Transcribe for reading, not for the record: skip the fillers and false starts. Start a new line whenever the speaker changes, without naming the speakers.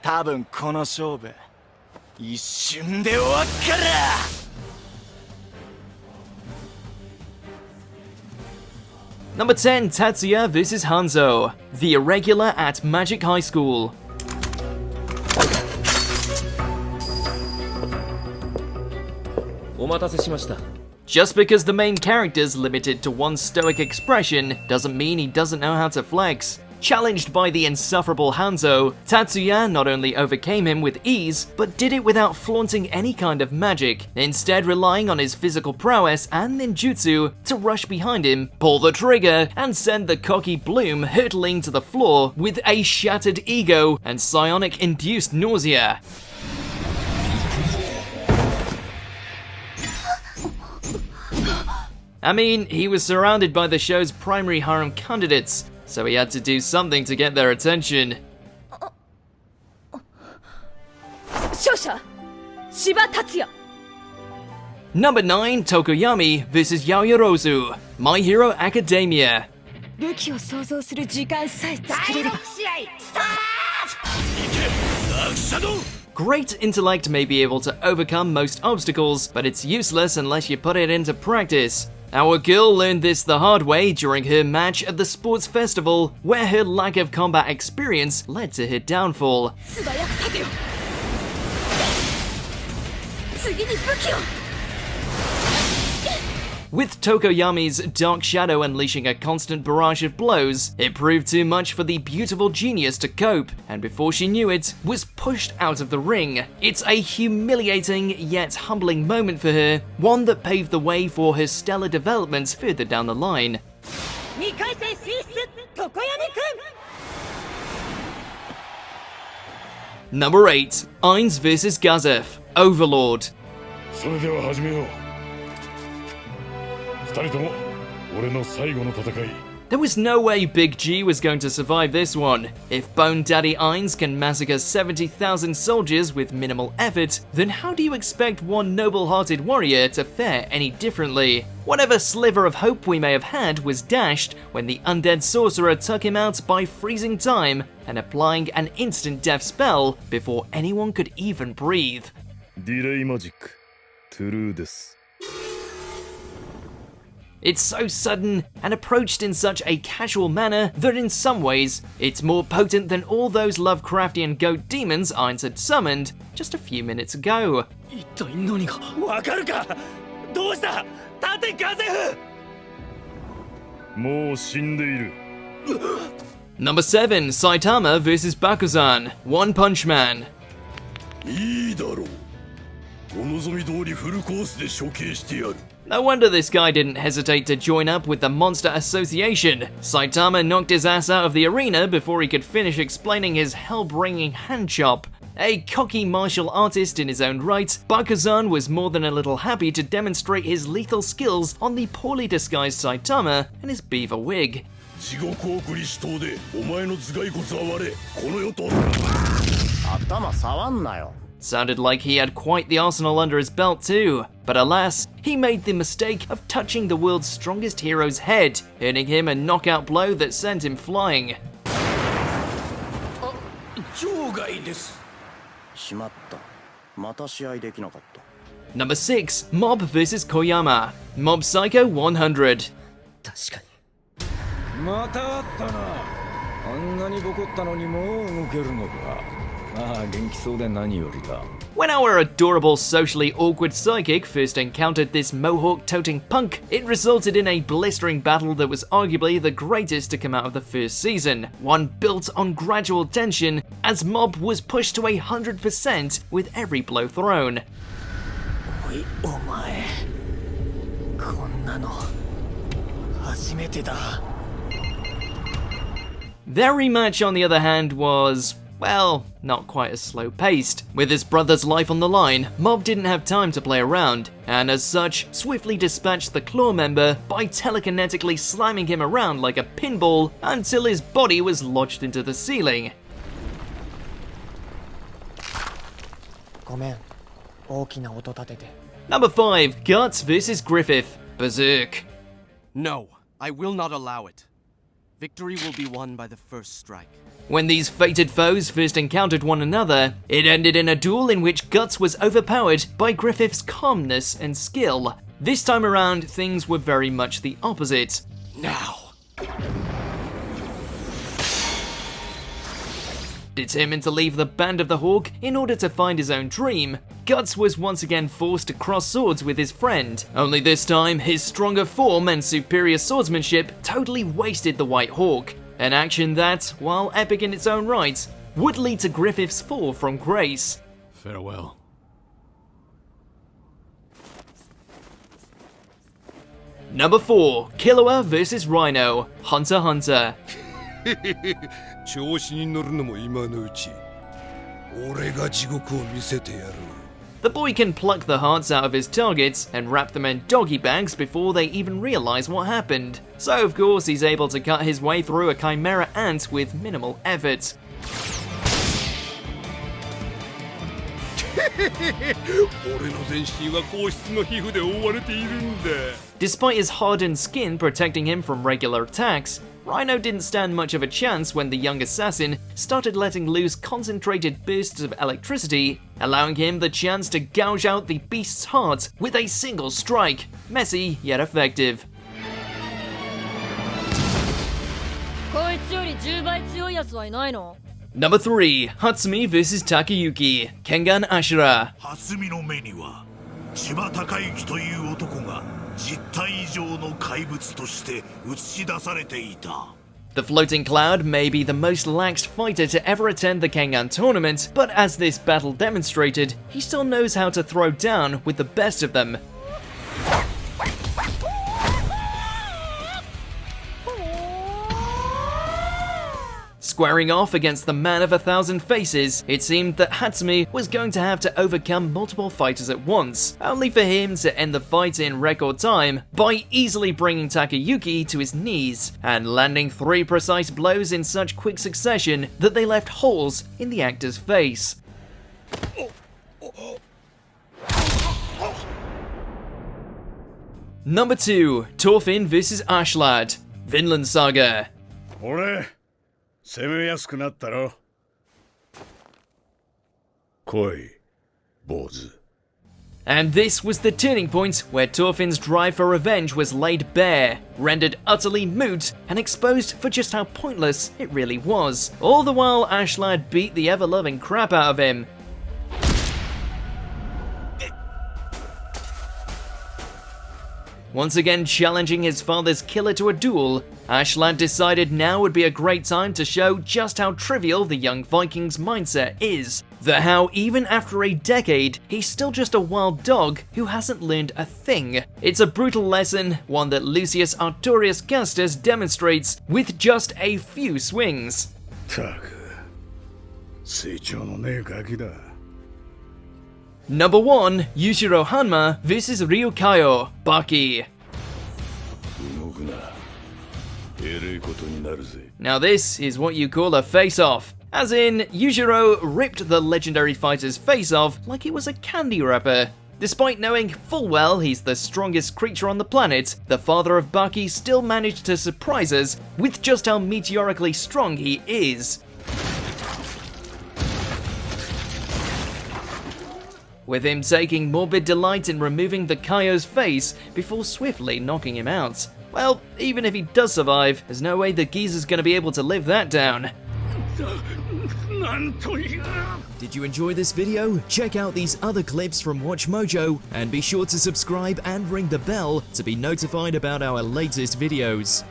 多分この勝負一瞬で終わっから。
Number 10, Tatia vs Hanzo, the irregular at Magic High School. Just because the main character's limited to one stoic expression doesn't mean he doesn't know how to flex. Challenged by the insufferable Hanzo, Tatsuya not only overcame him with ease, but did it without flaunting any kind of magic, instead relying on his physical prowess and ninjutsu to rush behind him, pull the trigger, and send the cocky Bloom hurtling to the floor with a shattered ego and psionic-induced nausea. I mean, he was surrounded by the show's primary harem candidates, so he had to do something to get their attention. Number 9, Tokyami vs Yaoyu, My Hero Academia. Great intellect may be able to overcome most obstacles, but it's useless unless you put it into practice. Our girl learned this the hard way during her match at the sports festival, where her lack of combat experience led to her downfall. With Tokoyami's Dark Shadow unleashing a constant barrage of blows, it proved too much for the beautiful genius to cope, and before she knew it, was pushed out of the ring. It's a humiliating yet humbling moment for her, one that paved the way for her stellar development further down the line. Number 8, Ainz vs Gazf, Overlord. There was no way Big G was going to survive this one. If Bone Daddy Ainz can massacre 70,000 soldiers with minimal effort, then how do you expect one noble-hearted warrior to fare any differently? Whatever sliver of hope we may have had was dashed when the undead sorcerer took him out by freezing time and applying an instant death spell before anyone could even breathe.
Delay magic. True desu.
It's so sudden and approached in such a casual manner that in some ways, it's more potent than all those Lovecraftian goat demons Ainz had summoned just a few minutes ago. Number 7, Saitama vs Bakuzan, One Punch Man. No wonder this guy didn't hesitate to join up with the Monster Association. Saitama knocked his ass out of the arena before he could finish explaining his hell-bringing hand chop. A cocky martial artist in his own right, Bakuzan was more than a little happy to demonstrate his lethal skills on the poorly disguised Saitama and his beaver wig. Sounded like he had quite the arsenal under his belt too, but alas, he made the mistake of touching the world's strongest hero's head, earning him a knockout blow that sent him flying. Number 6, Mob vs Coyama, Mob Psycho 100. When our adorable, socially awkward psychic first encountered this mohawk-toting punk, it resulted in a blistering battle that was arguably the greatest to come out of the first season, one built on gradual tension as Mob was pushed to 100% with every blow thrown. Their rematch, on the other hand, was, well, not quite as slow-paced. With his brother's life on the line, Mob didn't have time to play around, and as such, swiftly dispatched the Claw member by telekinetically slamming him around like a pinball until his body was lodged into the ceiling. Number 5, Guts vs Griffith, Berserk.
No, I will not allow it.
Victory will be won by the first strike.
When these fated foes first encountered one another, it ended in a duel in which Guts was overpowered by Griffith's calmness and skill. This time around, things were very much the opposite.
Now!
Determined to leave the Band of the Hawk in order to find his own dream, Guts was once again forced to cross swords with his friend, only this time his stronger form and superior swordsmanship totally wasted the White Hawk, an action that, while epic in its own right, would lead to Griffith's fall from grace.
Farewell.
Number 4, Kilawa vs Rhino, Hunter x Hunter.
調子に乗るのも今のうち。俺が地獄を見せてやる。
The boy can pluck the hearts out of his targets and wrap them in doggy bags before they even realize what happened. So of course he's able to cut his way through a chimera ant with minimal effort.
俺の全身は硬質の皮膚で覆われているんだ。
Despite his hardened skin protecting him from regular attacks, Rhino didn't stand much of a chance when the young assassin started letting loose concentrated bursts of electricity, allowing him the chance to gouge out the beast's heart with a single strike. Messy, yet effective.
こいつより10倍強いやつはいないの?
Number 3, Hatsumi vs Takayyuki, Kengan Ashura.
蓮見の目には千葉孝之という男が実体以上の怪物として映し出されていた。
The floating cloud may be the most laxed fighter to ever attend the Kengan tournament, but as this battle demonstrated, he still knows how to throw down with the best of them. Squaring off against the man of 1,000 faces, it seemed that Hatsumi was going to have to overcome multiple fighters at once, only for him to end the fight in record time by easily bringing Takayyuki to his knees and landing 3 precise blows in such quick succession that they left holes in the actor's face. Number 2, Tophin vs Ashlad, Vinland Saga.
俺攻めやすくなったろ。来い、坊主。
And this was the turning point where Tophin's drive for revenge was laid bare, rendered utterly moot, and exposed for just how pointless it really was. All the while, Ashlad beat the ever-loving crap out of him. Once again challenging his father's killer to a duel, Ashlad decided now would be a great time to show just how trivial the young Viking's mindset is. That how even after a decade, he's still just a wild dog who hasn't learned a thing. It's a brutal lesson, one that Lucius Artorius Gastus demonstrates with just a few swings.
たく、成長のねえガキだ。
Number 1, Yushiro Hanma vs Ryu Kaio, Baki.
動くな。えれえことになるぜ。
Now this is what you call a face-off. As in, Yushiro ripped the legendary fighter's face off like he was a candy wrapper. Despite knowing full well he's the strongest creature on the planet, the father of Baki still managed to surprise us with just how meteorically strong he is. With him taking morbid delight in removing the Kaio's face before swiftly knocking him out. Well, even if he does survive, there's no way the geezer's gonna be able to live that down. Did you enjoy this video? Check out these other clips from WatchMojo and be sure to subscribe and ring the bell to be notified about our latest videos.